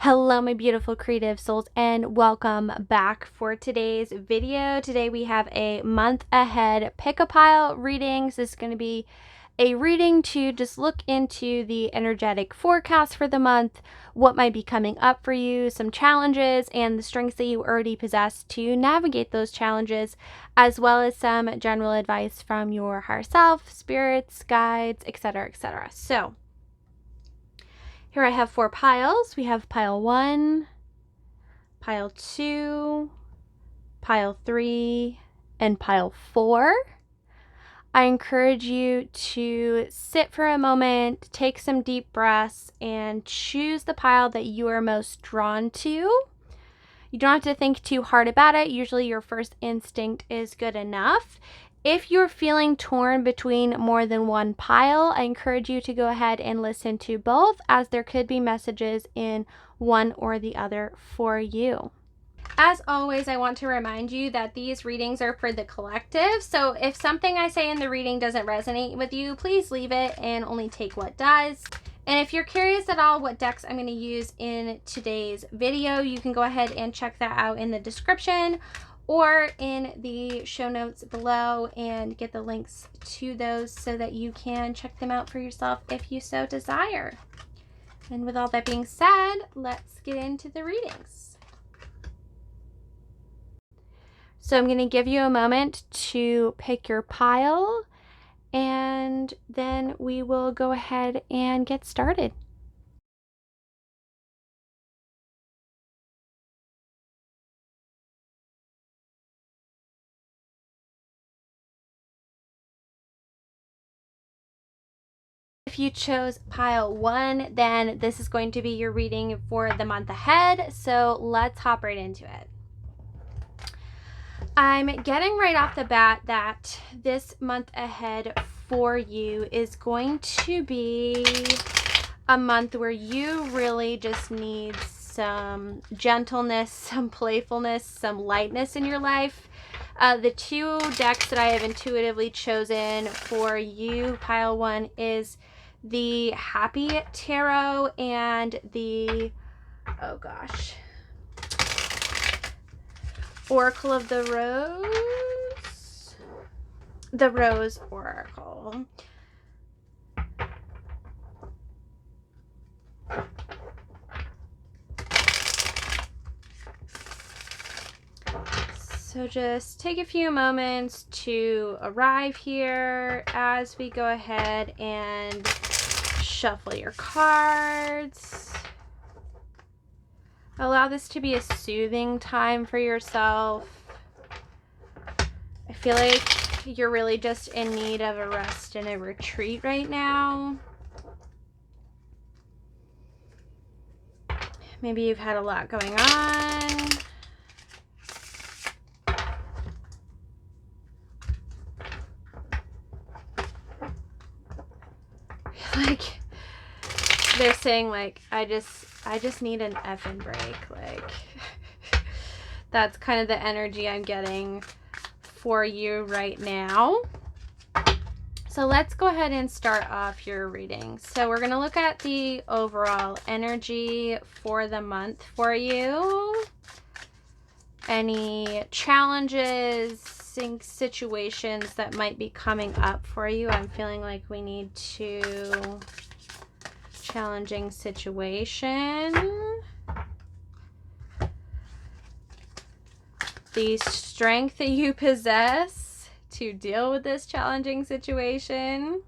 Hello, my beautiful creative souls, and welcome back for today's video. Today we have a month ahead pick-a-pile readings. This is going to be a reading to just look into the energetic forecast for the month, what might be coming up for you, some challenges, and the strengths that you already possess to navigate those challenges, as well as some general advice from your higher self, spirits, guides, etc., etc. So here I have 4 piles. We have pile 1, pile 2, pile 3, and pile 4. I encourage you to sit for a moment, take some deep breaths, and choose the pile that you are most drawn to. You don't have to think too hard about it. Usually your first instinct is good enough. If you're feeling torn between more than one pile, I encourage you to go ahead and listen to both, as there could be messages in one or the other for you. As always, I want to remind you that these readings are for the collective. So if something I say in the reading doesn't resonate with you, please leave it and only take what does. And if you're curious at all what decks I'm going to use in today's video, you can go ahead and check that out in the description or in the show notes below and get the links to those so that you can check them out for yourself if you so desire. And with all that being said, let's get into the readings. So I'm going to give you a moment to pick your pile, and then we will go ahead and get started. If you chose pile 1, then this is going to be your reading for the month ahead. So let's hop right into it. I'm getting right off the bat that this month ahead for you is going to be a month where you really just need some gentleness, some playfulness, some lightness in your life. The 2 decks that I have intuitively chosen for you, pile 1, is the Happy Tarot and the, oh gosh, Oracle of the Rose. The Rose Oracle. So just take a few moments to arrive here as we go ahead and shuffle your cards. Allow this to be a soothing time for yourself. I feel like you're really just in need of a rest and a retreat right now. Maybe you've had a lot going on. Like they're saying, like, I just need an effing break. Like that's kind of the energy I'm getting for you right now. So let's go ahead and start off your reading. So we're going to look at the overall energy for the month for you. Any challenges, situations that might be coming up for you. I'm feeling like we need to challenging situation. The strength that you possess to deal with this challenging situation.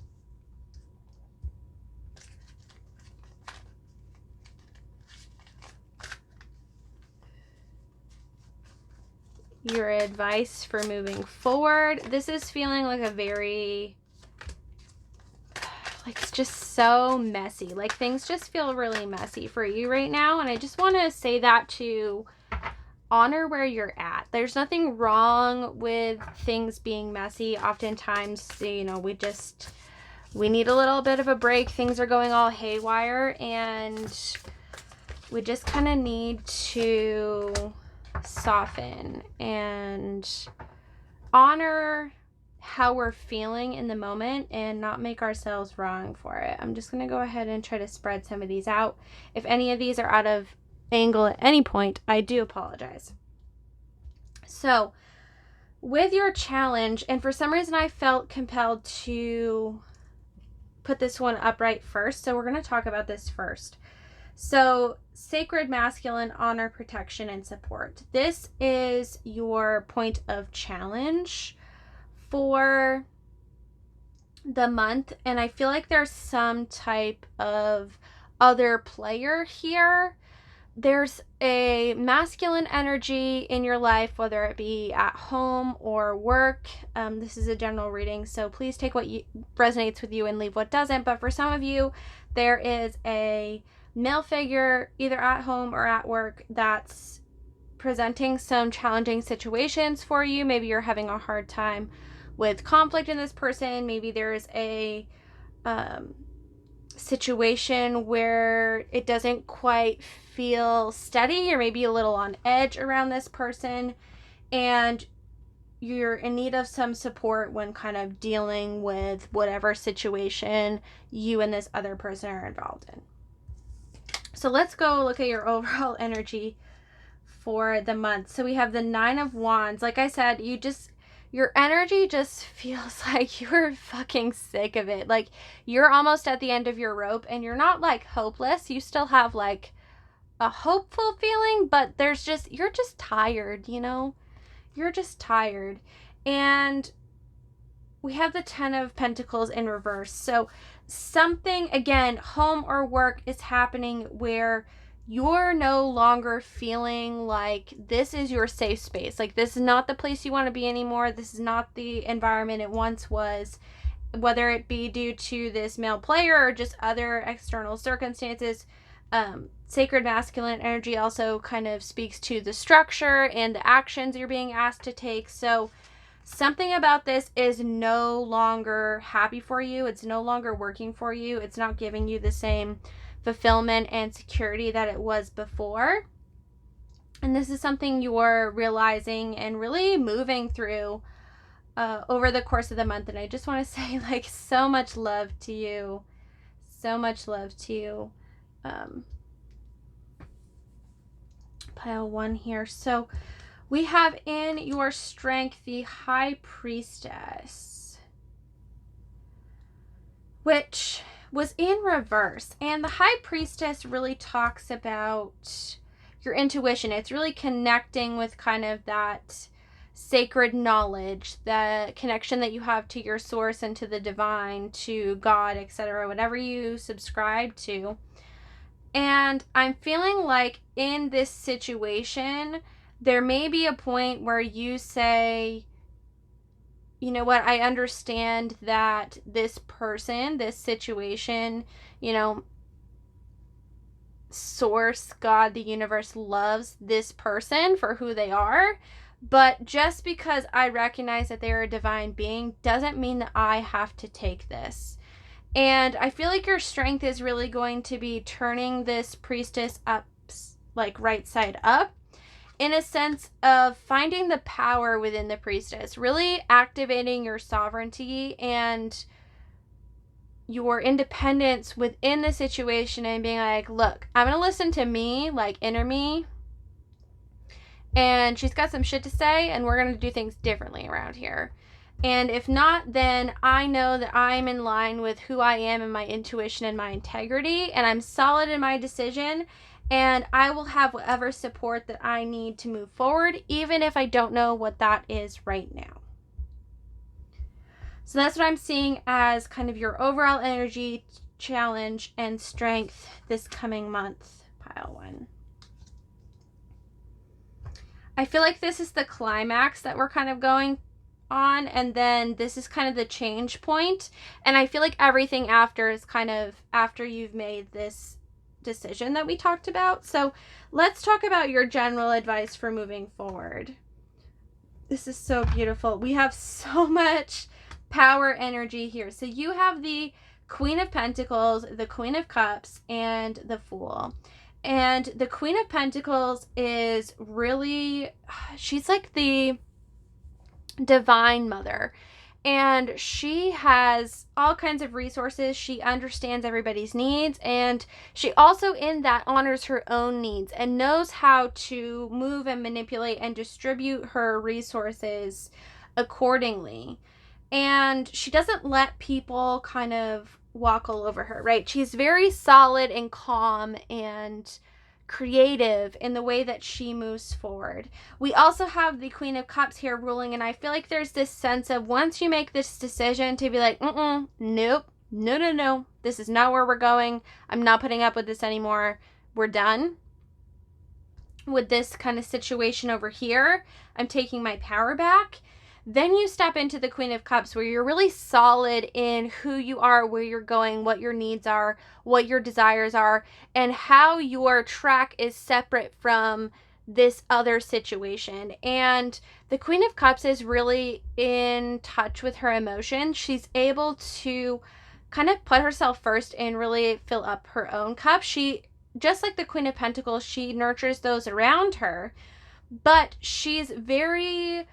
Your advice for moving forward. This is feeling like a very, like, it's just so messy. Like things just feel really messy for you right now. And I just want to say that to honor where you're at. There's nothing wrong with things being messy. Oftentimes, you know, we need a little bit of a break. Things are going all haywire and we just kind of need to soften and honor how we're feeling in the moment and not make ourselves wrong for it. I'm just going to go ahead and try to spread some of these out. If any of these are out of angle at any point, I do apologize. So with your challenge, and for some reason I felt compelled to put this one upright first, so we're going to talk about this first. So sacred masculine, honor, protection, and support. This is your point of challenge for the month, and I feel like there's some type of other player here. There's a masculine energy in your life, whether it be at home or work. This is a general reading, so please take what resonates with you and leave what doesn't. But for some of you, there is a male figure either at home or at work that's presenting some challenging situations for you. Maybe you're having a hard time with conflict in this person. Maybe there's a situation where it doesn't quite feel steady, or maybe a little on edge around this person, and you're in need of some support when kind of dealing with whatever situation you and this other person are involved in. So let's go look at your overall energy for the month. So we have the 9 of Wands. Like I said, your energy just feels like you're fucking sick of it. Like you're almost at the end of your rope, and you're not like hopeless. You still have like a hopeful feeling, but you're just tired, you know? You're just tired. And we have the 10 of Pentacles in reverse. So something, again, home or work is happening where you're no longer feeling like this is your safe space. Like this is not the place you want to be anymore. This is not the environment it once was, whether it be due to this male player or just other external circumstances. Sacred masculine energy also kind of speaks to the structure and the actions you're being asked to take. So something about this is no longer happy for you. It's no longer working for you. It's not giving you the same fulfillment and security that it was before. And this is something you're realizing and really moving through over the course of the month. And I just want to say, like, so much love to you. So much love to you. Pile 1 here. So we have in your strength the High Priestess, which was in reverse. And the High Priestess really talks about your intuition. It's really connecting with kind of that sacred knowledge, the connection that you have to your source and to the divine, to God, etc., whatever you subscribe to. And I'm feeling like in this situation, there may be a point where you say, you know what, I understand that this person, this situation, you know, source, God, the universe loves this person for who they are. But just because I recognize that they're a divine being doesn't mean that I have to take this. And I feel like your strength is really going to be turning this priestess up, like right side up, in a sense of finding the power within the priestess, really activating your sovereignty and your independence within the situation, and being like, look, I'm going to listen to me, like inner me, and she's got some shit to say, and we're going to do things differently around here. And if not, then I know that I'm in line with who I am and my intuition and my integrity, and I'm solid in my decision, and I will have whatever support that I need to move forward, even if I don't know what that is right now. So that's what I'm seeing as kind of your overall energy, challenge, and strength this coming month, pile 1. I feel like this is the climax that we're kind of going on, and then this is kind of the change point, and I feel like everything after is kind of after you've made this decision that we talked about. So let's talk about your general advice for moving forward. This is so beautiful. We have so much power energy here. So you have the Queen of Pentacles, the Queen of Cups, and the Fool. And the Queen of Pentacles is really, she's like the divine mother. And she has all kinds of resources. She understands everybody's needs. And she also, in that, honors her own needs and knows how to move and manipulate and distribute her resources accordingly. And she doesn't let people kind of walk all over her, right? She's very solid and calm and creative in the way that she moves forward. We also have the Queen of Cups here ruling, and I feel like there's this sense of once you make this decision to be like, nope, no, this is not where we're going. I'm not putting up with this anymore. We're done with this kind of situation over here. I'm taking my power back. Then you step into the Queen of Cups, where you're really solid in who you are, where you're going, what your needs are, what your desires are, and how your track is separate from this other situation. And the Queen of Cups is really in touch with her emotions. She's able to kind of put herself first and really fill up her own cup. She, just like the Queen of Pentacles, she nurtures those around her, but she's very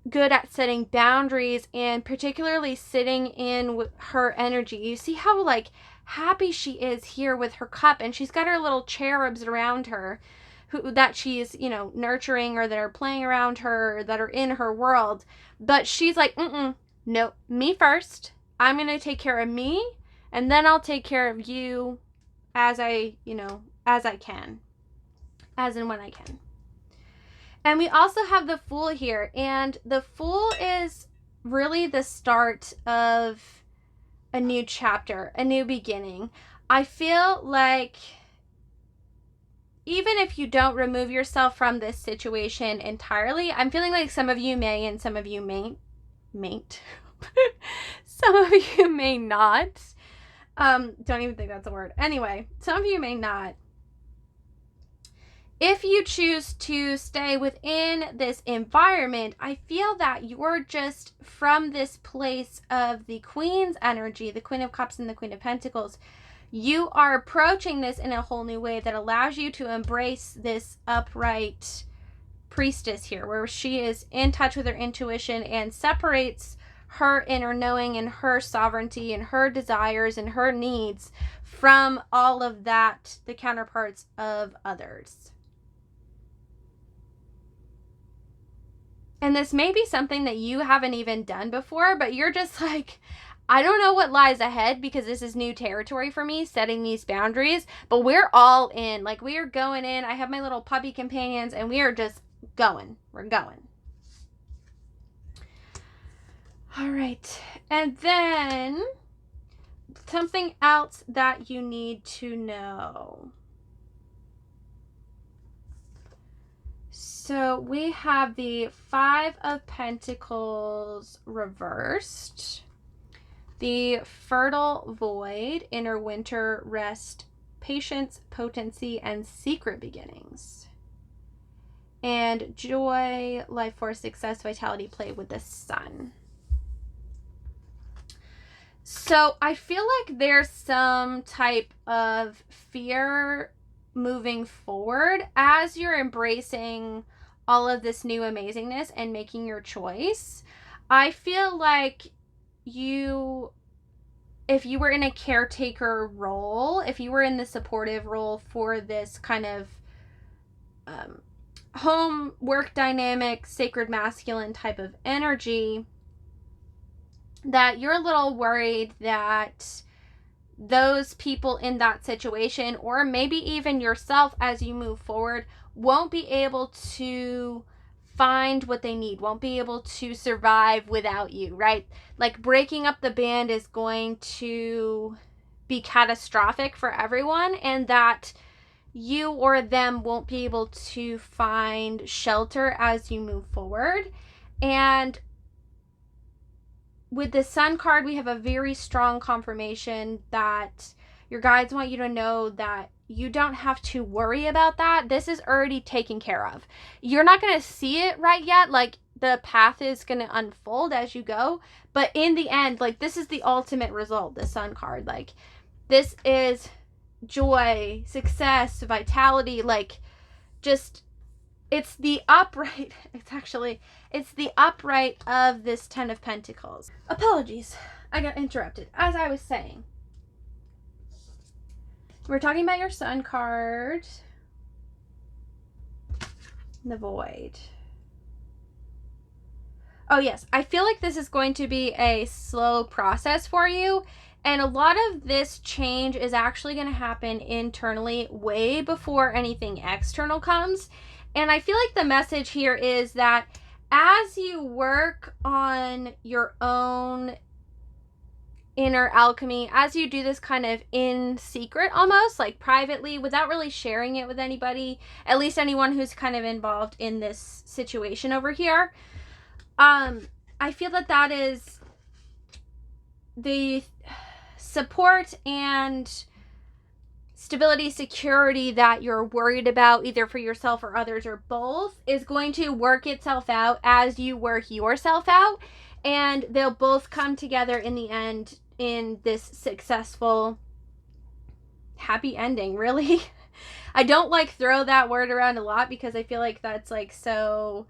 good at setting boundaries and particularly sitting in with her energy. You see how like happy she is here with her cup, and she's got her little cherubs around her that she's, nurturing, or that are playing around her, or that are in her world. But she's like, no, me first. I'm going to take care of me, and then I'll take care of you as I can, as and when I can. And we also have the Fool here, and the Fool is really the start of a new chapter, a new beginning. I feel like even if you don't remove yourself from this situation entirely, I'm feeling like some of you may and some of you may some of you may not. Don't even think that's a word. Anyway, some of you may not. If you choose to stay within this environment, I feel that you're just from this place of the Queen's energy, the Queen of Cups and the Queen of Pentacles. You are approaching this in a whole new way that allows you to embrace this upright priestess here, where she is in touch with her intuition and separates her inner knowing and her sovereignty and her desires and her needs from all of that, the counterparts of others. And this may be something that you haven't even done before, but you're just like, I don't know what lies ahead because this is new territory for me, setting these boundaries, but we're all in. Like, we are going in. I have my little puppy companions, and we are just going. We're going. All right. And then something else that you need to know. So we have the Five of Pentacles reversed, the Fertile Void, Inner Winter, Rest, Patience, Potency, and Secret Beginnings, and Joy, Life Force, Success, Vitality, Play with the Sun. So I feel like there's some type of fear moving forward as you're embracing all of this new amazingness and making your choice. I feel like if you were in a caretaker role, if you were in the supportive role for this kind of home work dynamic, sacred masculine type of energy, that you're a little worried that those people in that situation, or maybe even yourself as you move forward, won't be able to find what they need, won't be able to survive without you, right? Like, breaking up the band is going to be catastrophic for everyone, and that you or them won't be able to find shelter as you move forward. And with the Sun card, we have a very strong confirmation that your guides want you to know that you don't have to worry about that. This is already taken care of. You're not going to see it right yet. Like, the path is going to unfold as you go. But in the end, like, this is the ultimate result, the Sun card. Like, this is joy, success, vitality, like, just it's the upright, it's the upright of this Ten of Pentacles. Apologies, I got interrupted. As I was saying, we're talking about your Sun card, the Void. Oh yes, I feel like this is going to be a slow process for you. And a lot of this change is actually going to happen internally way before anything external comes. And I feel like the message here is that as you work on your own inner alchemy, as you do this kind of in secret, almost like privately, without really sharing it with anybody, at least anyone who's kind of involved in this situation over here, I feel that that is the support and stability, security that you're worried about, either for yourself or others or both, is going to work itself out as you work yourself out, and they'll both come together in the end in this successful, happy ending, really. I don't like throw that word around a lot because I feel like that's like so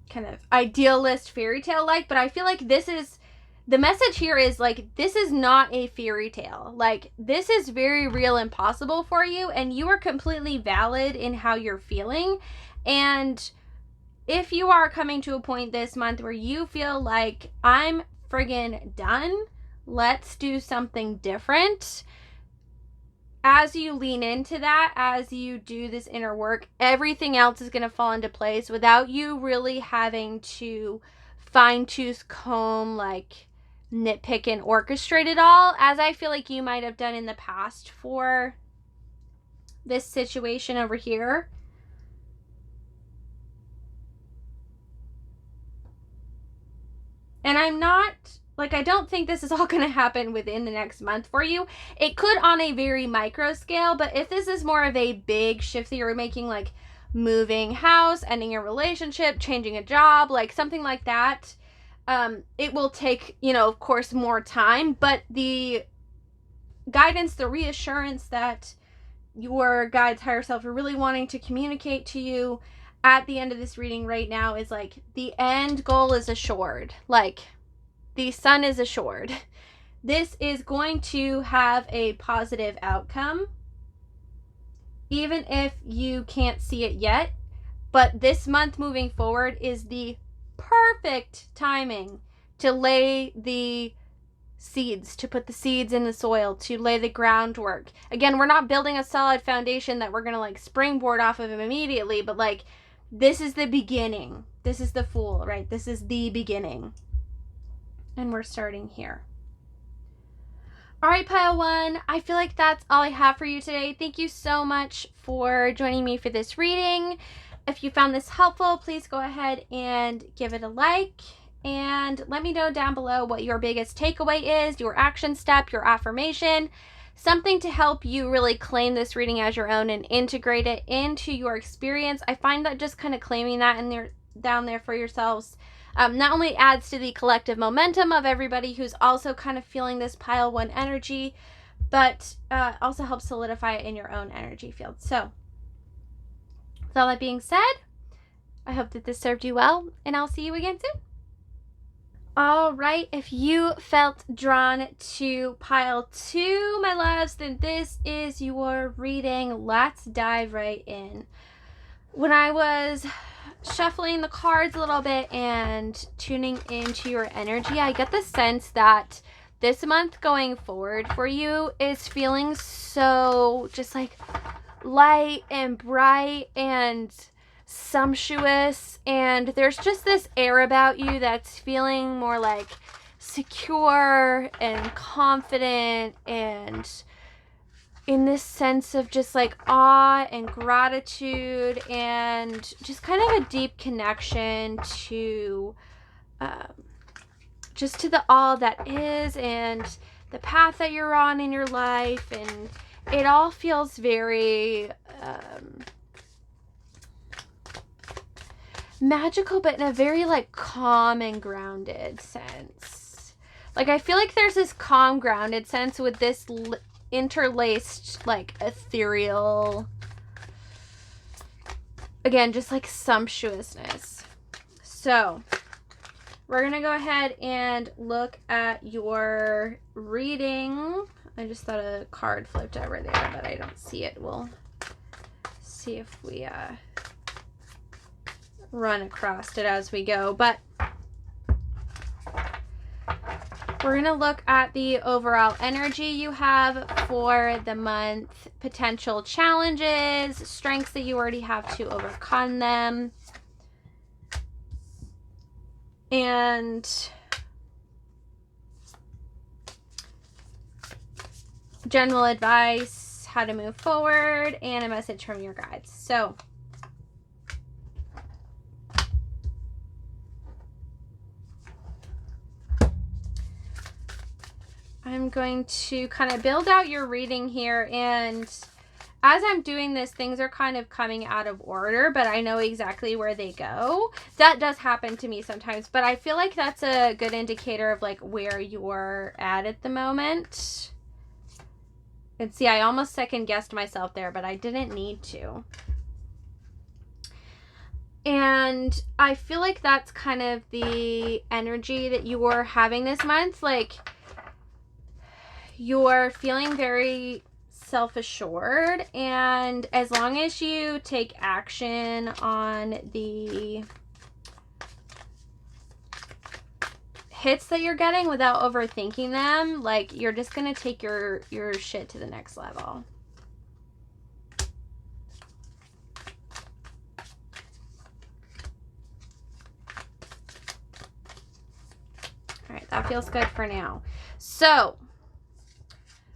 kind of idealist fairy tale like, but I feel like this is the message here is like, this is not a fairy tale. Like, this is very real and possible for you, and you are completely valid in how you're feeling. And if you are coming to a point this month where you feel like, I'm friggin' done, let's do something different, as you lean into that, as you do this inner work, everything else is going to fall into place without you really having to fine-tooth comb, like nitpick and orchestrate it all, as I feel like you might have done in the past for this situation over here. And I'm not, like, I don't think this is all going to happen within the next month for you. It could on a very micro scale, but if this is more of a big shift that you're making, like moving house, ending a relationship, changing a job, like something like that, it will take, you know, of course, more time, but the guidance, the reassurance that your guides, higher self, are really wanting to communicate to you at the end of this reading right now is like, the end goal is assured. Like, the sun is assured. This is going to have a positive outcome, even if you can't see it yet. But this month moving forward is the perfect timing to lay the seeds, to put the seeds in the soil, to lay the groundwork. Again, we're not building a solid foundation that we're going to like springboard off of immediately, but like, this is the beginning. This is the Fool, right? This is the beginning. And we're starting here. All right, pile one, I feel like that's all I have for you today. Thank you so much for joining me for this reading. If you found this helpful, please go ahead and give it a like, and let me know down below what your biggest takeaway is, your action step, your affirmation, something to help you really claim this reading as your own and integrate it into your experience. I find that just kind of claiming that in there, down there for yourselves, not only adds to the collective momentum of everybody who's also kind of feeling this pile one energy, but also helps solidify it in your own energy field. So with all that being said, I hope that this served you well, and I'll see you again soon. All right, if you felt drawn to pile two, my loves, then this is your reading. Let's dive right in. When I was shuffling the cards a little bit and tuning into your energy, I get the sense that this month going forward for you is feeling so just like light and bright and sumptuous, and there's just this air about you that's feeling more like secure and confident, and in this sense of just like awe and gratitude and just kind of a deep connection to just to the all that is and the path that you're on in your life, and it all feels very magical, but in a very like calm and grounded sense. Like, I feel like there's this calm, grounded sense with this interlaced like ethereal again, just like sumptuousness. So we're going to go ahead and look at your reading. I just thought a card flipped over there, but I don't see it. We'll see if we run across it as we go. But we're going to look at the overall energy you have for the month, potential challenges, strengths that you already have to overcome them, and general advice, how to move forward, and a message from your guides. So I'm going to kind of build out your reading here, and as I'm doing this, things are kind of coming out of order, but I know exactly where they go. That does happen to me sometimes, but I feel like that's a good indicator of like where you're at the moment. And see, I almost second guessed myself there, but I didn't need to. And I feel like that's kind of the energy that you're having this month. Like, you're feeling very self-assured, and as long as you take action on the hits that you're getting without overthinking them, like, you're just gonna take your shit to the next level. All right, that feels good for now. So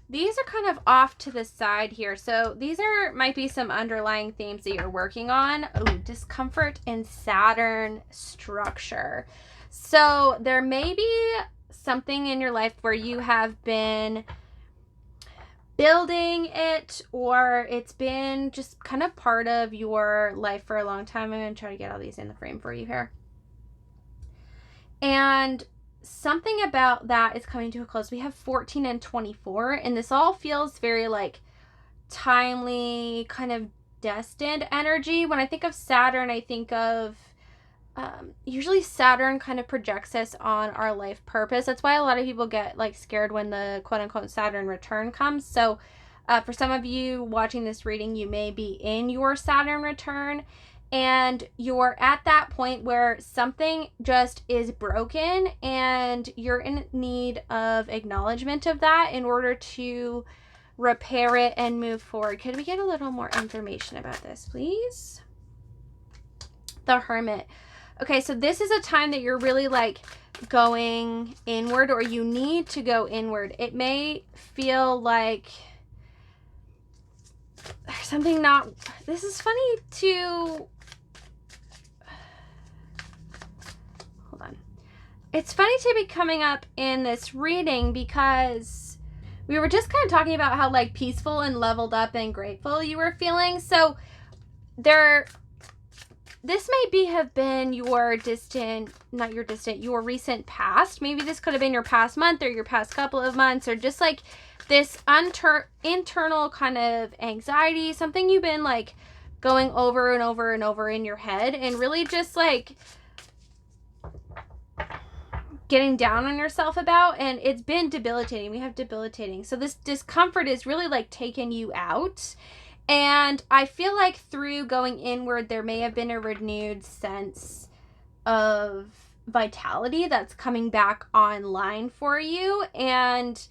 these are kind of off to the side here. So these might be some underlying themes that you're working on. Oh, discomfort in Saturn structure. So there may be something in your life where you have been building it, or it's been just kind of part of your life for a long time. I'm going to try to get all these in the frame for you here. And something about that is coming to a close. We have 14 and 24, and this all feels very like timely, kind of destined energy. When I think of Saturn, I think of usually Saturn kind of projects us on our life purpose. That's why a lot of people get like scared when the quote-unquote Saturn return comes. So for some of you watching this reading, you may be in your Saturn return, and you're at that point where something just is broken and you're in need of acknowledgement of that in order to repair it and move forward. Could we get a little more information about this, please? The Hermit. Okay, so this is a time that you're really like going inward, or you need to go inward. It may feel like there's something not, this is funny to, hold on. It's funny to be coming up in this reading because we were just kind of talking about how like peaceful and leveled up and grateful you were feeling. So this may have been your your recent past. Maybe this could have been your past month or your past couple of months, or just like this internal kind of anxiety, something you've been like going over and over and over in your head, and really just like getting down on yourself about, and it's been debilitating. We have debilitating. So this discomfort is really like taking you out. And I feel like through going inward, there may have been a renewed sense of vitality that's coming back online for you. And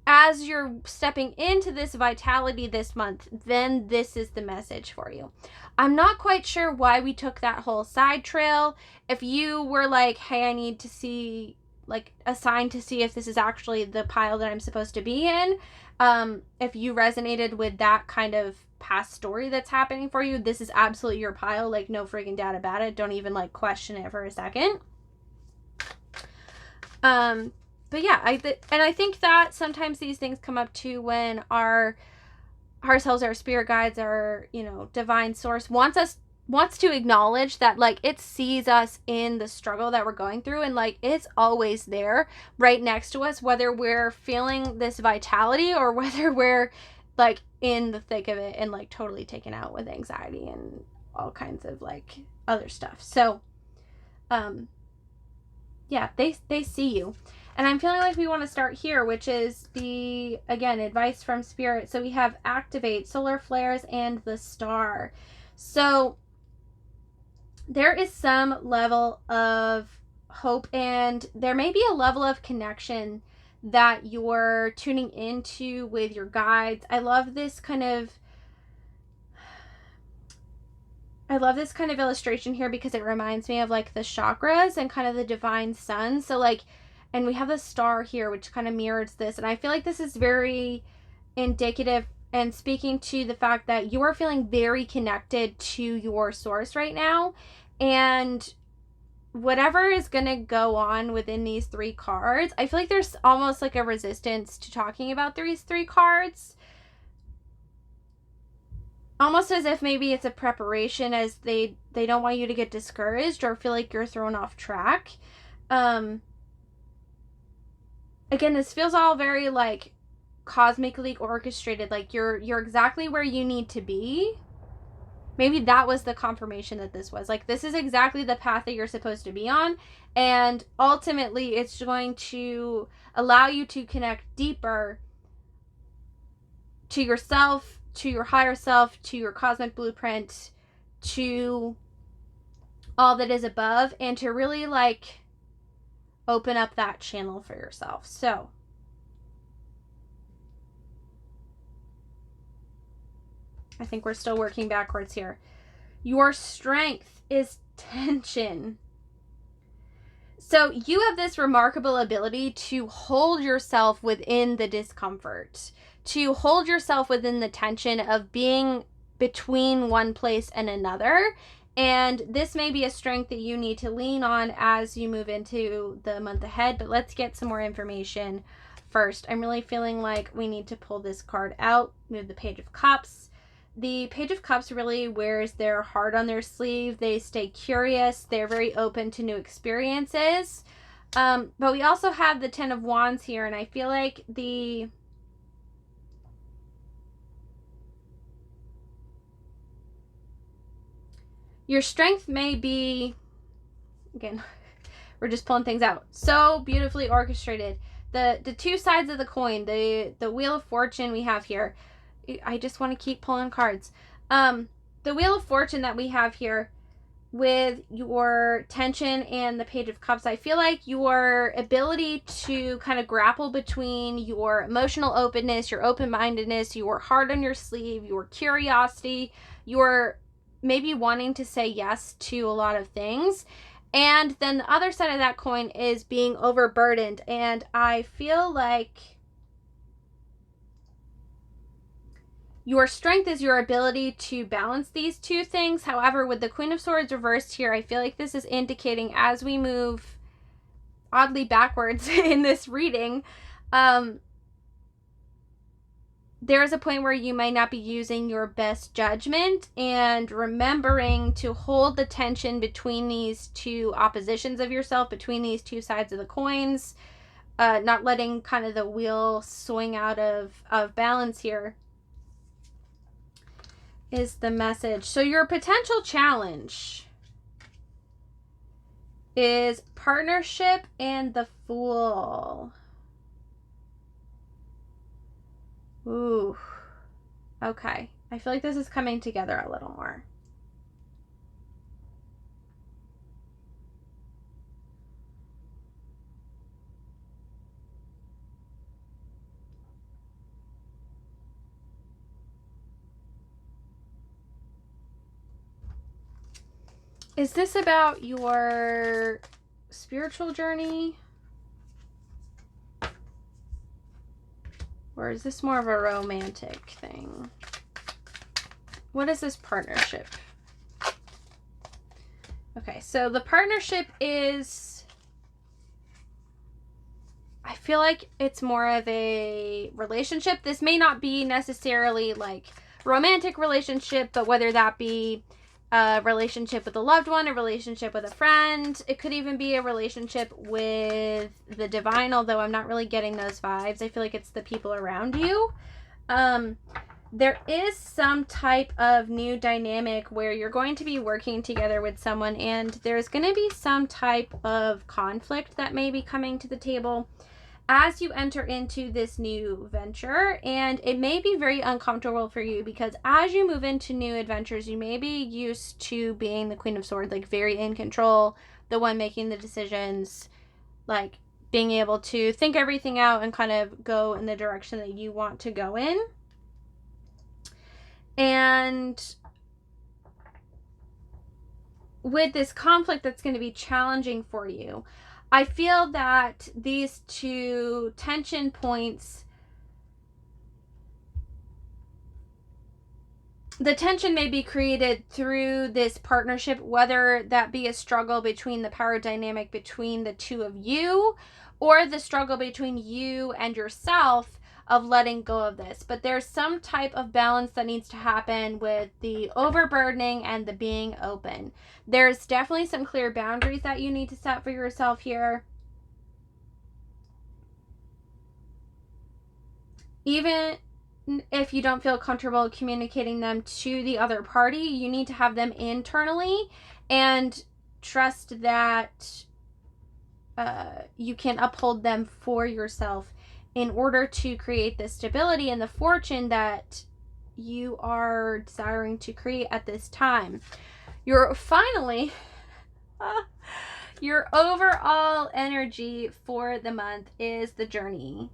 as you're stepping into this vitality this month, then this is the message for you. I'm not quite sure why we took that whole side trail. If you were like, hey, I need to see like a sign to see if this is actually the pile that I'm supposed to be in. If you resonated with that kind of past story that's happening for you, this is absolutely your pile. Like, no freaking doubt about it. Don't even like question it for a second. But yeah, I think that sometimes these things come up too when ourselves, our spirit guides, our, divine source wants to acknowledge that like it sees us in the struggle that we're going through, and like it's always there right next to us, whether we're feeling this vitality or whether we're like in the thick of it and like totally taken out with anxiety and all kinds of like other stuff. So yeah, they see you. And I'm feeling like we want to start here, which is the, again, advice from Spirit. So we have activate, solar flares, and the star. So there is some level of hope, and there may be a level of connection that you're tuning into with your guides. I love this kind of illustration here because it reminds me of like the chakras and kind of the divine sun. So like, and we have the star here, which kind of mirrors this. And I feel like this is very indicative and speaking to the fact that you are feeling very connected to your source right now. And whatever is going to go on within these 3 cards, I feel like there's almost like a resistance to talking about these 3 cards. Almost as if maybe it's a preparation, as they don't want you to get discouraged or feel like you're thrown off track. Again, this feels all very like cosmically orchestrated, like you're exactly where you need to be. Maybe that was the confirmation that this was like, this is exactly the path that you're supposed to be on, and ultimately it's going to allow you to connect deeper to yourself, to your higher self, to your cosmic blueprint, to all that is above, and to really like open up that channel for yourself. So I think we're still working backwards here. Your strength is tension. So you have this remarkable ability to hold yourself within the discomfort, to hold yourself within the tension of being between one place and another. And this may be a strength that you need to lean on as you move into the month ahead. But let's get some more information first. I'm really feeling like we need to pull this card out, move the Page of Cups. The Page of Cups really wears their heart on their sleeve. They stay curious. They're very open to new experiences. But we also have the 10 of Wands here, and I feel like your strength may be, again, we're just pulling things out, so beautifully orchestrated. The 2 sides of the coin, the Wheel of Fortune we have here. I just want to keep pulling cards. The Wheel of Fortune that we have here with your tension and the Page of Cups, I feel like your ability to kind of grapple between your emotional openness, your open-mindedness, your heart on your sleeve, your curiosity, your maybe wanting to say yes to a lot of things. And then the other side of that coin is being overburdened. And I feel like your strength is your ability to balance these 2 things. However, with the Queen of Swords reversed here, I feel like this is indicating, as we move oddly backwards in this reading, there is a point where you might not be using your best judgment, and remembering to hold the tension between these 2 oppositions of yourself, between these 2 sides of the coins, not letting kind of the wheel swing out of balance here is the message. So your potential challenge is partnership and the Fool. Ooh. Okay. I feel like this is coming together a little more. Is this about your spiritual journey? Or is this more of a romantic thing? What is this partnership? Okay, so the partnership is, I feel like it's more of a relationship. This may not be necessarily like romantic relationship, but whether that be a relationship with a loved one, a relationship with a friend, it could even be a relationship with the divine, although I'm not really getting those vibes. I feel like it's the people around you. there is some type of new dynamic where you're going to be working together with someone, and there's going to be some type of conflict that may be coming to the table as you enter into this new venture. And it may be very uncomfortable for you because as you move into new adventures, you may be used to being the Queen of Swords, like very in control, the one making the decisions, like being able to think everything out and kind of go in the direction that you want to go in. And with this conflict that's going to be challenging for you, I feel that these two tension points, the tension may be created through this partnership, whether that be a struggle between the power dynamic between the two of you, or the struggle between you and yourself of letting go of this. But there's some type of balance that needs to happen with the overburdening and the being open. There's definitely some clear boundaries that you need to set for yourself here. Even if you don't feel comfortable communicating them to the other party, you need to have them internally and trust that you can uphold them for yourself in order to create the stability and the fortune that you are desiring to create at this time. Your overall energy for the month is the journey,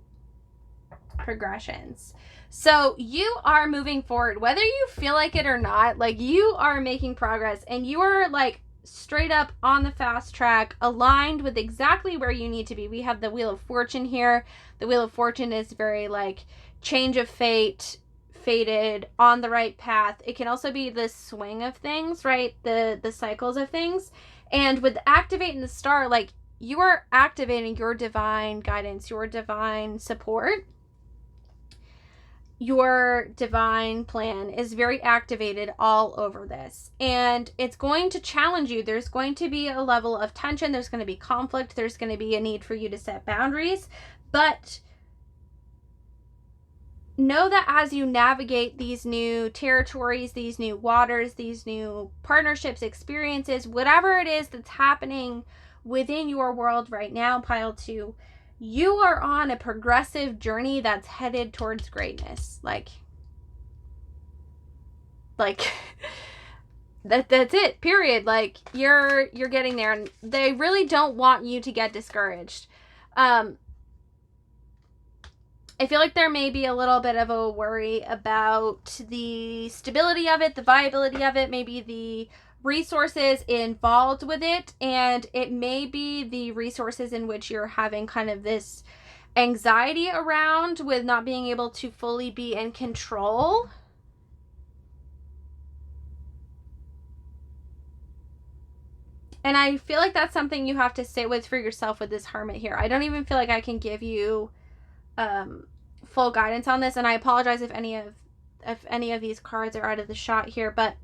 progressions. So you are moving forward, whether you feel like it or not. Like, you are making progress, and you are like straight up on the fast track, aligned with exactly where you need to be. We have the Wheel of Fortune here. The Wheel of Fortune is very like change of fate, fated, on the right path. It can also be the swing of things, right? The cycles of things. And with activating the star, like, you are activating your divine guidance, your divine support. Your divine plan is very activated all over this, and it's going to challenge you. There's going to be a level of tension, there's going to be conflict, there's going to be a need for you to set boundaries, but know that as you navigate these new territories, these new waters, these new partnerships, experiences, whatever it is that's happening within your world right now, pile 2, you are on a progressive journey that's headed towards greatness. Like that's it, period. Like, you're getting there, and they really don't want you to get discouraged. I feel like there may be a little bit of a worry about the stability of it, the viability of it, maybe the resources involved with it, and it may be the resources in which you're having kind of this anxiety around, with not being able to fully be in control. And I feel like that's something you have to sit with for yourself with this Hermit here. I don't even feel like I can give you full guidance on this, and I apologize if any of these cards are out of the shot here, but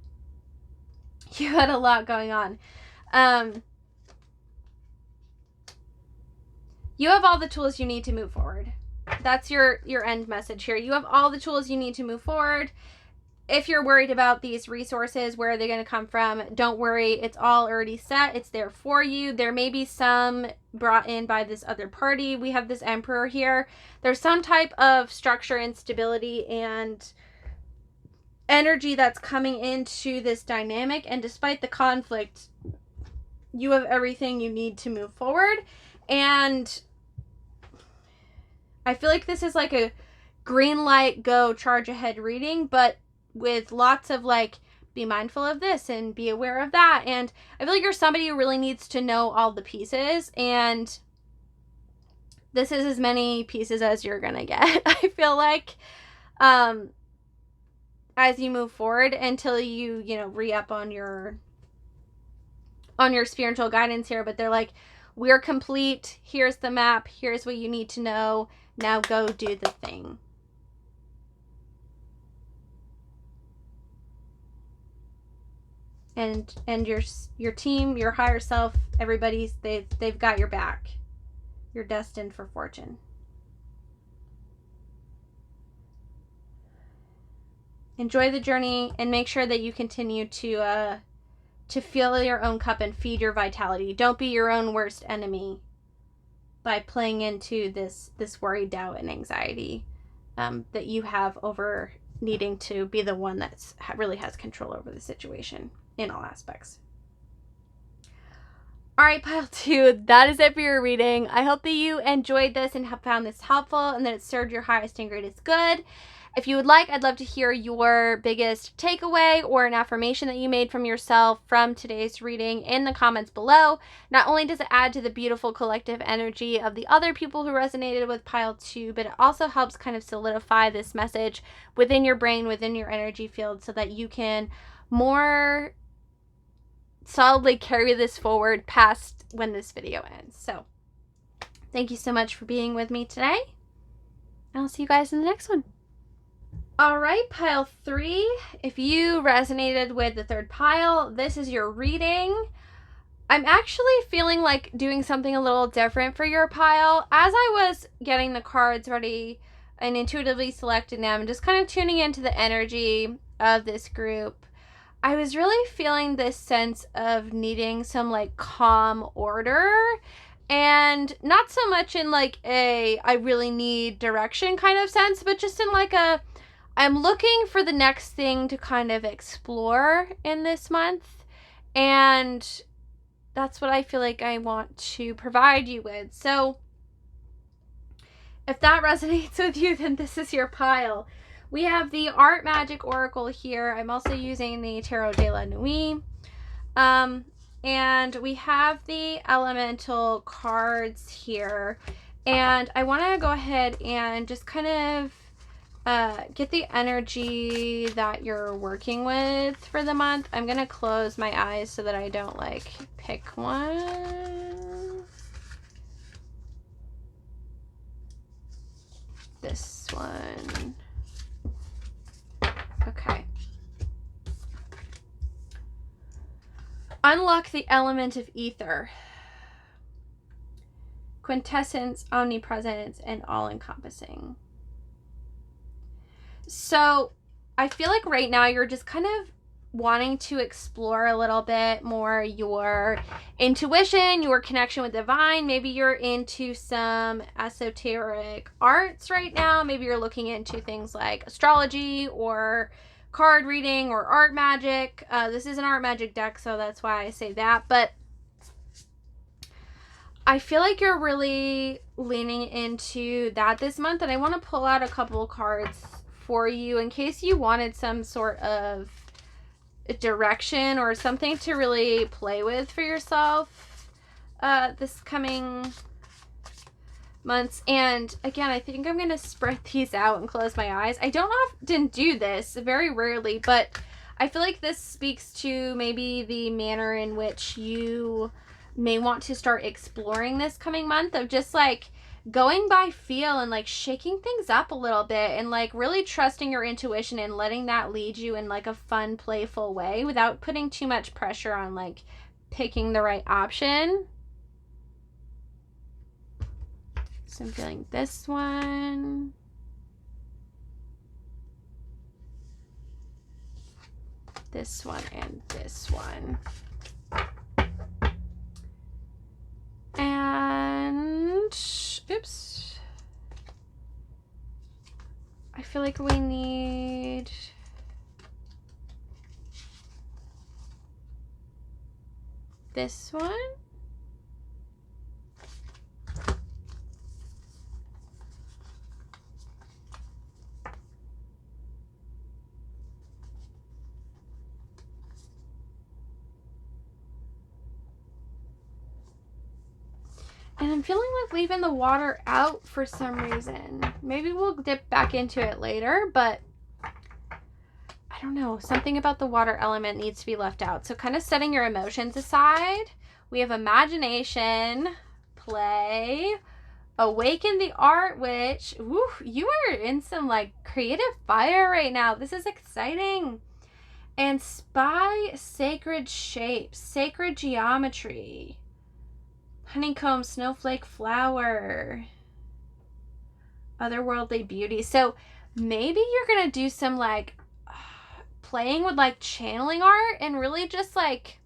you had a lot going on. You have all the tools you need to move forward. That's your end message here. You have all the tools you need to move forward. If you're worried about these resources, where are they going to come from? Don't worry. It's all already set. It's there for you. There may be some brought in by this other party. We have this Emperor here. There's some type of structure and stability and energy that's coming into this dynamic. And despite the conflict, you have everything you need to move forward. And I feel like this is like a green light, go, charge ahead reading, but with lots of like, be mindful of this and be aware of that. And I feel like you're somebody who really needs to know all the pieces, and this is as many pieces as you're gonna get. I feel like as you move forward, until you re-up on your spiritual guidance here. But they're like, we're complete, here's the map, here's what you need to know, now go do the thing. And your team, your higher self, everybody's, they've got your back. You're destined for fortune. Enjoy the journey and make sure that you continue to fill your own cup and feed your vitality. Don't be your own worst enemy by playing into this worry, doubt, and anxiety that you have over needing to be the one that really has control over the situation in all aspects. All right, pile 2, that is it for your reading. I hope that you enjoyed this and have found this helpful and that it served your highest and greatest good. If you would like, I'd love to hear your biggest takeaway or an affirmation that you made from yourself from today's reading in the comments below. Not only does it add to the beautiful collective energy of the other people who resonated with pile 2, but it also helps kind of solidify this message within your brain, within your energy field, so that you can more solidly carry this forward past when this video ends. So thank you so much for being with me today. I'll see you guys in the next one. All right, pile 3, if you resonated with the third pile, this is your reading. I'm actually feeling like doing something a little different for your pile. As I was getting the cards ready and intuitively selecting them, just kind of tuning into the energy of this group, I was really feeling this sense of needing some like calm order, and not so much in like a I really need direction kind of sense, but just in like a I'm looking for the next thing to kind of explore in this month, and that's what I feel like I want to provide you with. So if that resonates with you, then this is your pile. We have the Art Magic Oracle here. I'm also using the Tarot de la Nuit. And we have the Elemental cards here. And I want to go ahead and just kind of get the energy that you're working with for the month. I'm going to close my eyes so that I don't like pick one. This one. Okay. Unlock the element of ether. Quintessence, omnipresence, and all-encompassing. So I feel like right now you're just kind of wanting to explore a little bit more your intuition, your connection with divine. Maybe you're into some esoteric arts right now. Maybe you're looking into things like astrology or card reading or art magic. This is an art magic deck, so that's why I say that. But I feel like you're really leaning into that this month, and I want to pull out a couple cards for you in case you wanted some sort of direction or something to really play with for yourself this coming months. And again, I think I'm gonna spread these out and close my eyes. I don't often do this, very rarely, but I feel like this speaks to maybe the manner in which you may want to start exploring this coming month, of just like going by feel and like shaking things up a little bit and like really trusting your intuition and letting that lead you in like a fun, playful way without putting too much pressure on like picking the right option. So I'm feeling this one. This one and this one. And oops, I feel like we need this one. And I'm feeling like leaving the water out for some reason. Maybe we'll dip back into it later, but I don't know. Something about the water element needs to be left out. So kind of setting your emotions aside. We have imagination, play, awaken the art witch. Woo, you are in some like creative fire right now. This is exciting. And spy sacred shapes, sacred geometry. Honeycomb, snowflake, flower, otherworldly beauty. So maybe you're gonna do some like playing with like channeling art and really just like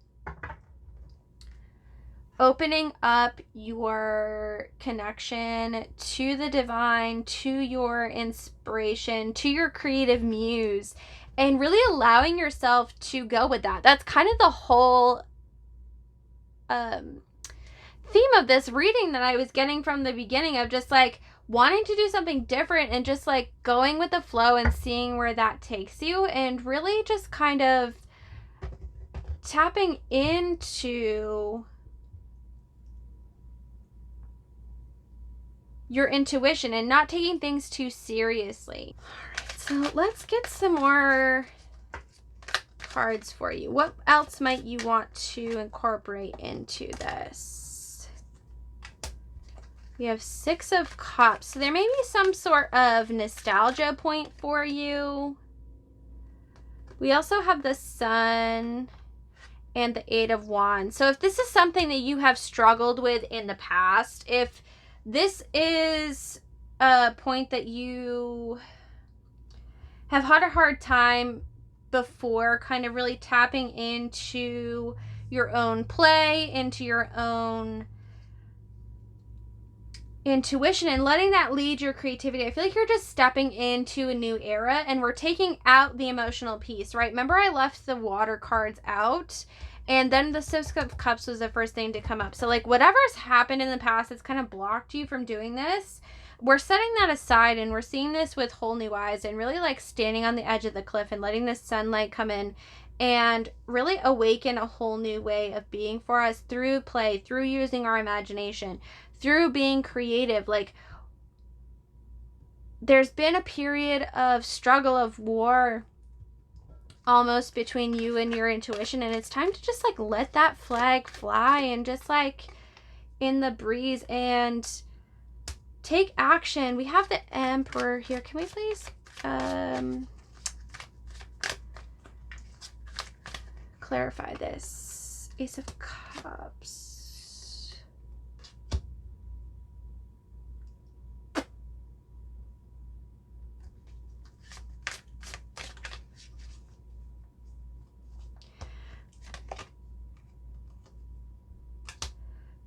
opening up your connection to the divine, to your inspiration, to your creative muse, and really allowing yourself to go with that. That's kind of the whole theme of this reading that I was getting from the beginning, of just like wanting to do something different and just like going with the flow and seeing where that takes you, and really just kind of tapping into your intuition and not taking things too seriously. All right, so let's get some more cards for you. What else might you want to incorporate into this? We have 6 of Cups. So there may be some sort of nostalgia point for you. We also have the Sun and the 8 of Wands. So if this is something that you have struggled with in the past, if this is a point that you have had a hard time before kind of really tapping into your own play, into your own intuition and letting that lead your creativity, I feel like you're just stepping into a new era, and we're taking out the emotional piece, right? Remember I left the water cards out, and then the 6 of Cups was the first thing to come up. So like whatever's happened in the past that's kind of blocked you from doing this, we're setting that aside, and we're seeing this with whole new eyes, and really like standing on the edge of the cliff and letting the sunlight come in and really awaken a whole new way of being for us through play, through using our imagination, through being creative. Like there's been a period of struggle, of war almost between you and your intuition, and it's time to just like let that flag fly and just like in the breeze and take action. We have the Emperor here. Can we please clarify this? Ace of Cups.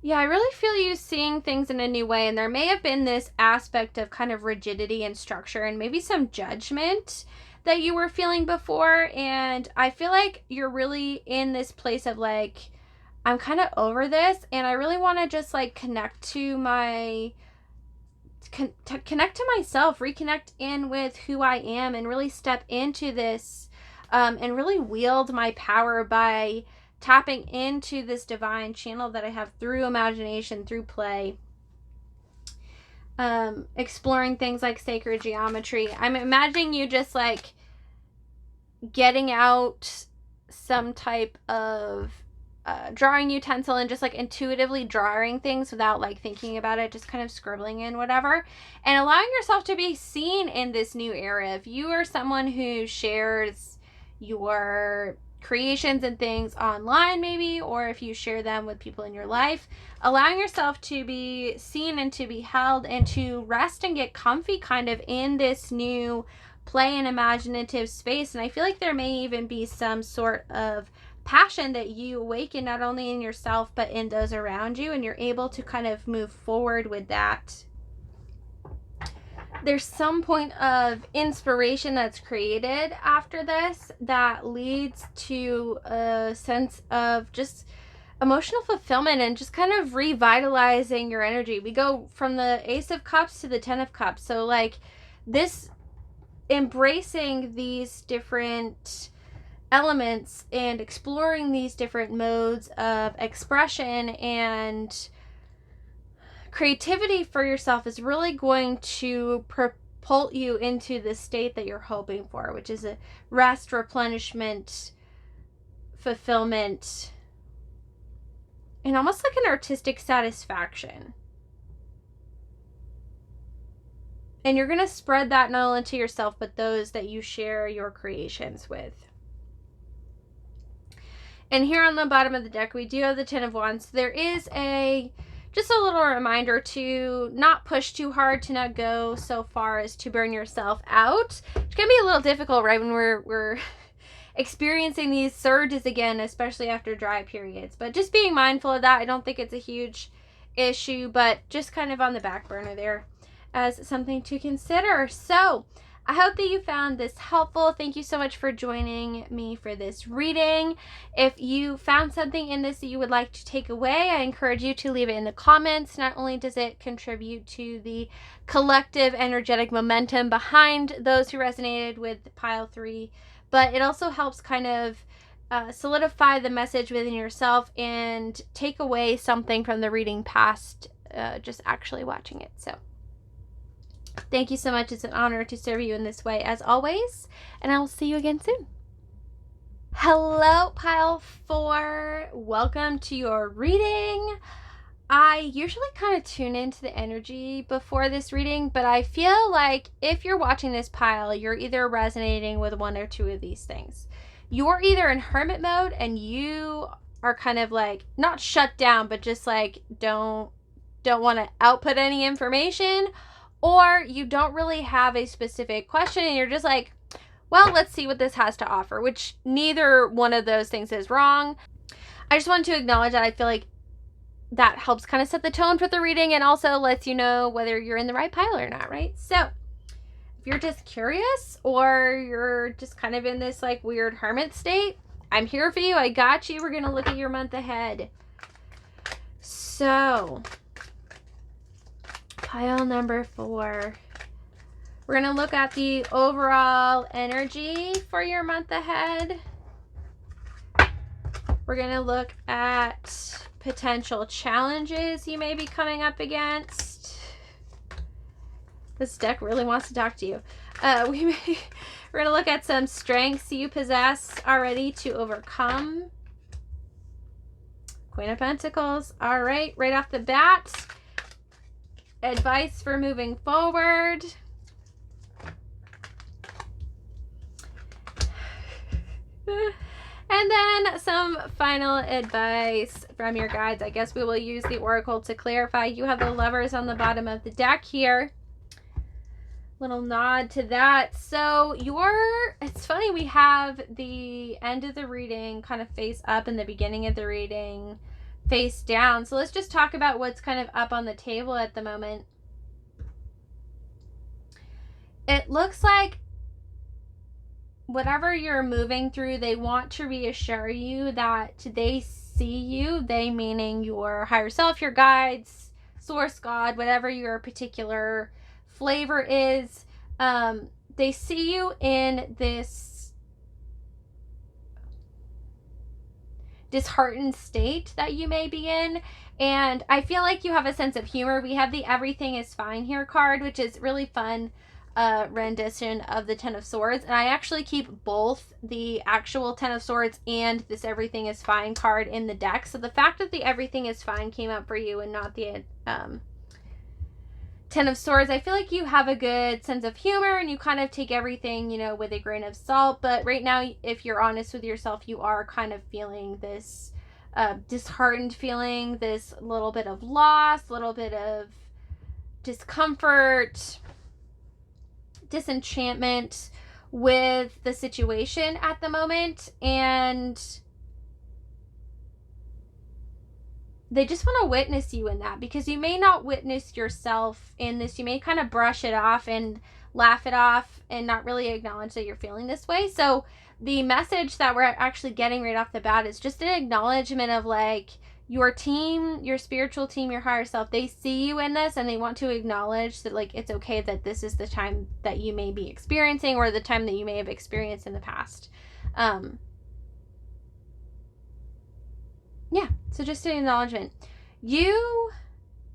Yeah, I really feel you seeing things in a new way, and there may have been this aspect of kind of rigidity and structure and maybe some judgment that you were feeling before, and I feel like you're really in this place of like, I'm kind of over this, and I really want to just like connect to myself, reconnect in with who I am, and really step into this and really wield my power by tapping into this divine channel that I have through imagination, through play, exploring things like sacred geometry. I'm imagining you just like getting out some type of drawing utensil and just like intuitively drawing things without like thinking about it, just kind of scribbling in whatever, and allowing yourself to be seen in this new era. If you are someone who shares your creations and things online maybe, or if you share them with people in your life, allowing yourself to be seen and to be held and to rest and get comfy kind of in this new play and imaginative space. And I feel like there may even be some sort of passion that you awaken not only in yourself but in those around you, and you're able to kind of move forward with that. There's some point of inspiration that's created after this that leads to a sense of just emotional fulfillment and just kind of revitalizing your energy. We go from the Ace of Cups to the 10 of Cups. So like this, embracing these different elements and exploring these different modes of expression and creativity for yourself is really going to propel you into the state that you're hoping for, which is a rest, replenishment, fulfillment, and almost like an artistic satisfaction. And you're going to spread that not only to yourself, but those that you share your creations with. And here on the bottom of the deck, we do have the 10 of Wands. There is just a little reminder to not push too hard, to not go so far as to burn yourself out. It's going to be a little difficult, right, when we're experiencing these surges again, especially after dry periods. But just being mindful of that. I don't think it's a huge issue, but just kind of on the back burner there as something to consider. So I hope that you found this helpful. Thank you so much for joining me for this reading. If you found something in this that you would like to take away, I encourage you to leave it in the comments. Not only does it contribute to the collective energetic momentum behind those who resonated with pile 3, but it also helps kind of solidify the message within yourself and take away something from the reading past just actually watching it. So thank you so much. It's an honor to serve you in this way as always, and I will see you again soon. Hello, pile 4. Welcome to your reading. I usually kind of tune into the energy before this reading, but I feel like if you're watching this pile, you're either resonating with one or two of these things. You're either in hermit mode and you are kind of like not shut down, but just like don't want to output any information, or you don't really have a specific question and you're just like, well, let's see what this has to offer, which neither one of those things is wrong. I just wanted to acknowledge that I feel like that helps kind of set the tone for the reading and also lets you know whether you're in the right pile or not, right? So if you're just curious or you're just kind of in this like weird hermit state, I'm here for you. I got you. We're going to look at your month ahead. So pile number 4. We're going to look at the overall energy for your month ahead. We're going to look at potential challenges you may be coming up against. This deck really wants to talk to you. We're going to look at some strengths you possess already to overcome. Queen of Pentacles. All right, right off the bat, advice for moving forward. And then some final advice from your guides. I guess we will use the Oracle to clarify. You have the Lovers on the bottom of the deck here. Little nod to that. So it's funny, we have the end of the reading kind of face up and the beginning of the reading face down. So let's just talk about what's kind of up on the table at the moment. It looks like whatever you're moving through, they want to reassure you that they see you, they meaning your higher self, your guides, source, God, whatever your particular flavor is. They see you in this disheartened state that you may be in, and I feel like you have a sense of humor. We have the Everything is Fine here card, which is really fun rendition of the Ten of Swords, and I actually keep both the actual Ten of Swords and this Everything is Fine card in the deck. So the fact that the Everything is Fine came up for you and not the Ten of Swords, I feel like you have a good sense of humor and you kind of take everything, you know, with a grain of salt. But right now, if you're honest with yourself, you are kind of feeling this disheartened feeling, this little bit of loss, little bit of discomfort, disenchantment with the situation at the moment, and they just want to witness you in that, because you may not witness yourself in this. You may kind of brush it off and laugh it off and not really acknowledge that you're feeling this way. So the message that we're actually getting right off the bat is just an acknowledgement of like your team, your spiritual team, your higher self. They see you in this and they want to acknowledge that like it's okay that this is the time that you may be experiencing, or the time that you may have experienced in the past. Yeah, so just an acknowledgement. You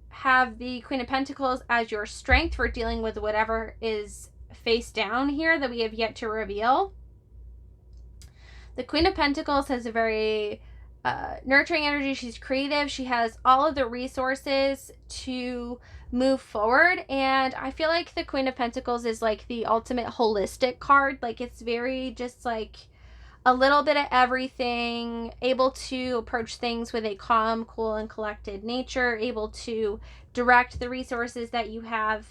have the Queen of Pentacles as your strength for dealing with whatever is face down here that we have yet to reveal. The Queen of Pentacles has a very nurturing energy. She's creative. She has all of the resources to move forward. And I feel like the Queen of Pentacles is like the ultimate holistic card. Like it's very just like a little bit of everything, able to approach things with a calm, cool, and collected nature, able to direct the resources that you have.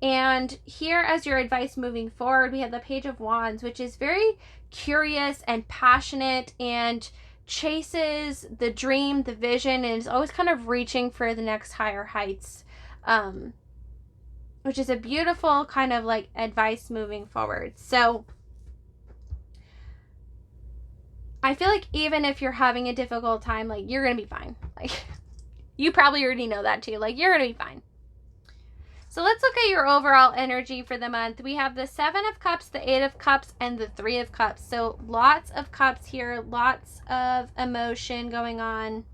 And here, as your advice moving forward, we have the Page of Wands, which is very curious and passionate and chases the dream, the vision, and is always kind of reaching for the next higher heights, which is a beautiful kind of like advice moving forward. So I feel like even if you're having a difficult time, like, you're gonna be fine. Like, you probably already know that too. Like, you're gonna be fine. So let's look at your overall energy for the month. We have the 7 of Cups, the 8 of Cups, and the 3 of Cups. So lots of cups here, lots of emotion going on.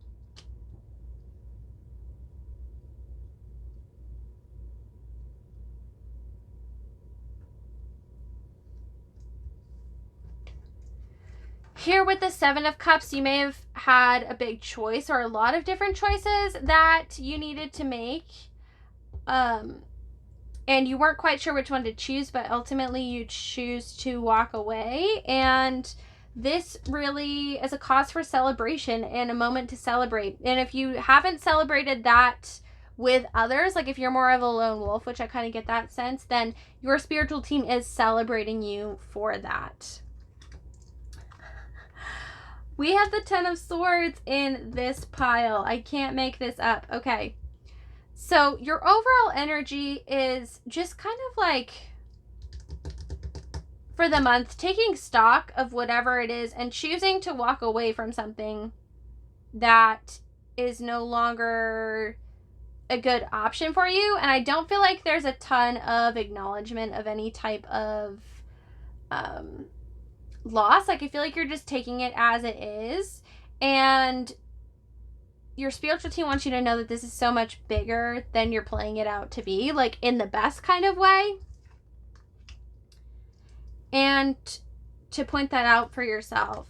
Here with the 7 of Cups, you may have had a big choice or a lot of different choices that you needed to make. And you weren't quite sure which one to choose, but ultimately you choose to walk away. And this really is a cause for celebration and a moment to celebrate. And if you haven't celebrated that with others, like if you're more of a lone wolf, which I kind of get that sense, then your spiritual team is celebrating you for that. We have the 10 of Swords in this pile. I can't make this up. Okay. So your overall energy is just kind of like, for the month, taking stock of whatever it is and choosing to walk away from something that is no longer a good option for you. And I don't feel like there's a ton of acknowledgement of any type of loss. Like, I feel like you're just taking it as it is. And your spiritual team wants you to know that this is so much bigger than you're playing it out to be, like in the best kind of way. And to point that out for yourself.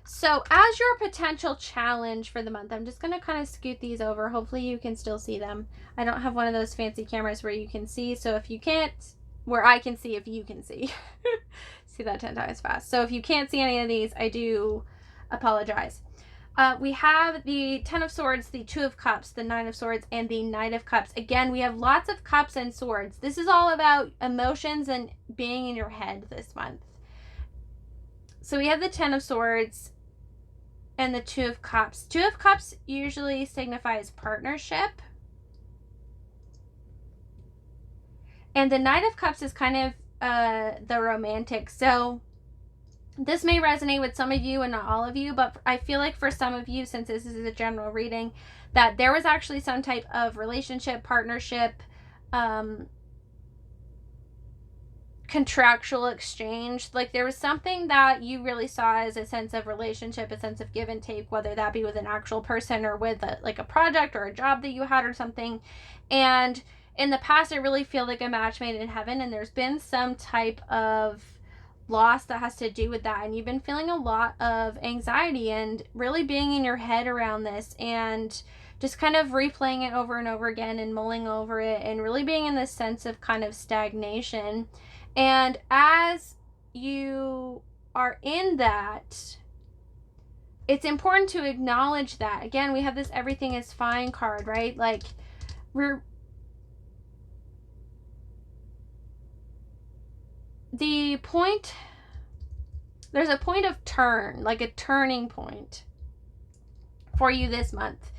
So as your potential challenge for the month, I'm just going to kind of scoot these over. Hopefully you can still see them. I don't have one of those fancy cameras where you can see. So if you can't, where I can see if you can see. See that 10 times fast. So if you can't see any of these, I do apologize. We have the 10 of Swords, the 2 of Cups, the 9 of Swords, and the Knight of Cups. Again, we have lots of cups and swords. This is all about emotions and being in your head this month. So we have the 10 of Swords and the 2 of Cups. 2 of Cups usually signifies partnership. And the Knight of Cups is kind of the romantic. So this may resonate with some of you and not all of you, but I feel like for some of you, since this is a general reading, that there was actually some type of relationship, partnership, contractual exchange. Like, there was something that you really saw as a sense of relationship, a sense of give and take, whether that be with an actual person or with a project or a job that you had or something. And in the past, I really feel like a match made in heaven, and there's been some type of loss that has to do with that, and you've been feeling a lot of anxiety and really being in your head around this and just kind of replaying it over and over again and mulling over it and really being in this sense of kind of stagnation. And as you are in that, it's important to acknowledge that. Again, we have this everything is fine card, right? Like, there's a point of turn, like a turning point for you this month.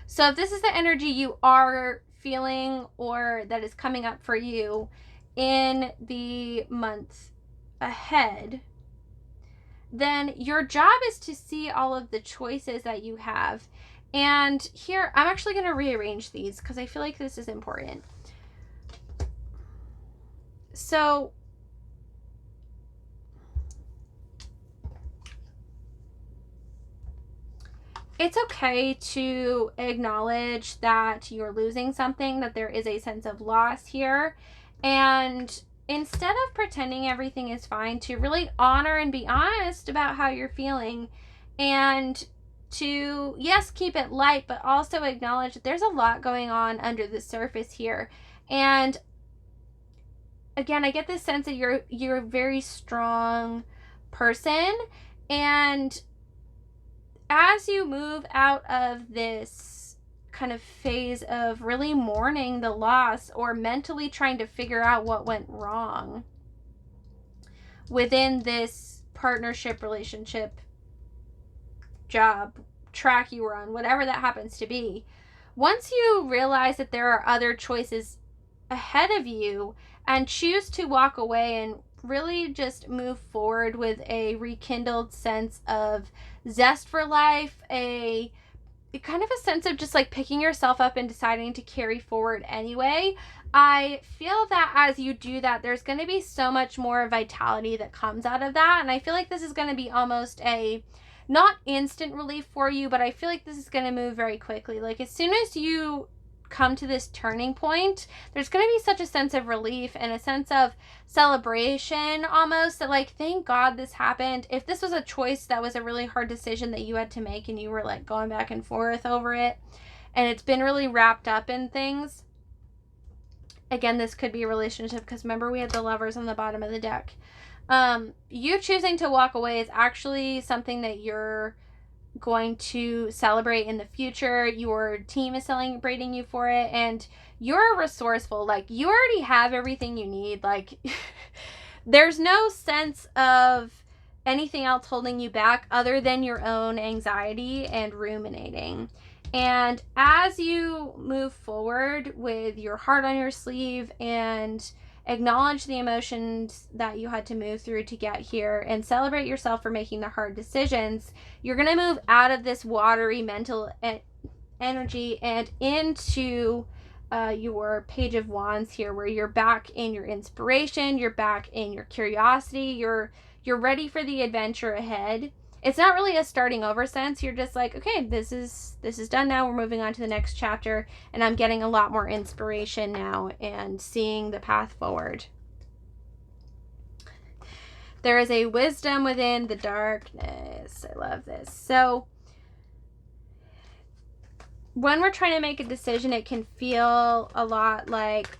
So if this is the energy you are feeling or that is coming up for you in the month ahead, then your job is to see all of the choices that you have. And here, I'm actually going to rearrange these because I feel like this is important. So it's okay to acknowledge that you're losing something, that there is a sense of loss here. And instead of pretending everything is fine, to really honor and be honest about how you're feeling, and to, yes, keep it light, but also acknowledge that there's a lot going on under the surface here. And again, I get this sense that you're a very strong person, and as you move out of this kind of phase of really mourning the loss or mentally trying to figure out what went wrong within this partnership, relationship, job, track you were on, whatever that happens to be. Once you realize that there are other choices ahead of you and choose to walk away and really just move forward with a rekindled sense of zest for life, a kind of a sense of just like picking yourself up and deciding to carry forward anyway, I feel that as you do that, there's going to be so much more vitality that comes out of that. And I feel like this is going to be almost a not instant relief for you, but I feel like this is going to move very quickly. Like as soon as you come to this turning point, there's going to be such a sense of relief and a sense of celebration almost, that like, thank God this happened. If this was a choice that was a really hard decision that you had to make and you were like going back and forth over it and it's been really wrapped up in things, again, this could be a relationship, because remember we had the Lovers on the bottom of the deck. You choosing to walk away is actually something that you're going to celebrate in the future. Your team is celebrating you for it, and you're resourceful. Like, you already have everything you need. Like, there's no sense of anything else holding you back other than your own anxiety and ruminating. And as you move forward with your heart on your sleeve and acknowledge the emotions that you had to move through to get here and celebrate yourself for making the hard decisions, you're going to move out of this watery mental energy and into your Page of Wands here, where you're back in your inspiration, you're back in your curiosity, you're ready for the adventure ahead. It's not really a starting over sense. You're just like, okay, this is done now. We're moving on to the next chapter, and I'm getting a lot more inspiration now and seeing the path forward. There is a wisdom within the darkness. I love this. So when we're trying to make a decision, it can feel a lot like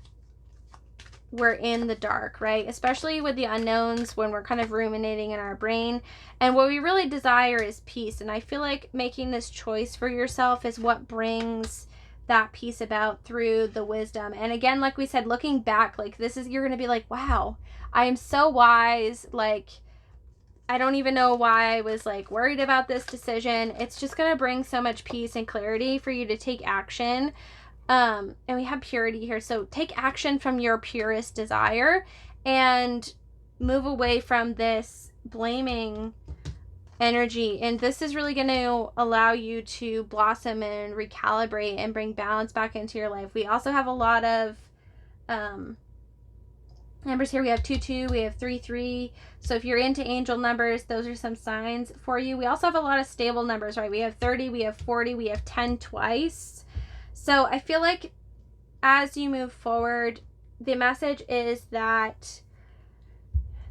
we're in the dark, right? Especially with the unknowns, when we're kind of ruminating in our brain. And what we really desire is peace. And I feel like making this choice for yourself is what brings that peace about through the wisdom. And again, like we said, looking back, like this is, you're going to be like, wow, I am so wise. Like, I don't even know why I was like worried about this decision. It's just going to bring so much peace and clarity for you to take action. And we have purity here. So take action from your purest desire and move away from this blaming energy. And this is really going to allow you to blossom and recalibrate and bring balance back into your life. We also have a lot of numbers here. We have 2-2, we have 3-3. So if you're into angel numbers, those are some signs for you. We also have a lot of stable numbers, right? We have 30, we have 40, we have 10 twice. So I feel like as you move forward, the message is that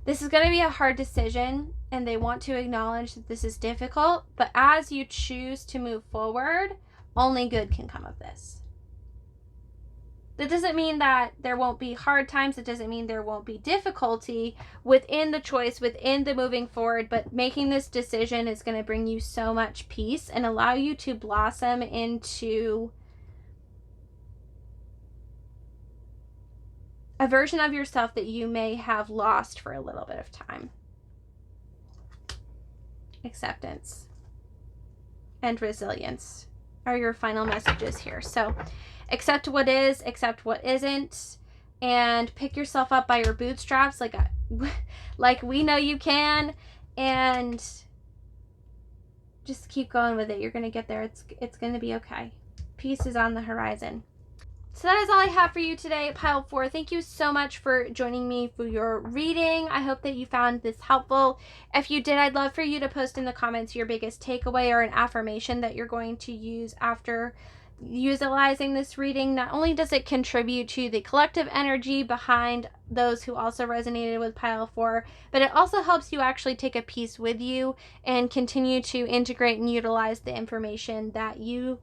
this is going to be a hard decision, and they want to acknowledge that this is difficult. But as you choose to move forward, only good can come of this. That doesn't mean that there won't be hard times. It doesn't mean there won't be difficulty within the choice, within the moving forward. But making this decision is going to bring you so much peace and allow you to blossom into a version of yourself that you may have lost for a little bit of time. Acceptance and resilience are your final messages here. So accept what is, accept what isn't, and pick yourself up by your bootstraps like we know you can, and just keep going with it. You're going to get there. It's going to be okay. Peace is on the horizon. So that is all I have for you today, Pile 4. Thank you so much for joining me for your reading. I hope that you found this helpful. If you did, I'd love for you to post in the comments your biggest takeaway or an affirmation that you're going to use after utilizing this reading. Not only does it contribute to the collective energy behind those who also resonated with Pile 4, but it also helps you actually take a piece with you and continue to integrate and utilize the information that you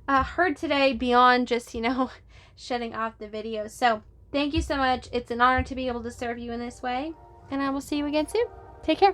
heard today beyond just, shutting off the video. So thank you so much. It's an honor to be able to serve you in this way, and I will see you again soon. Take care.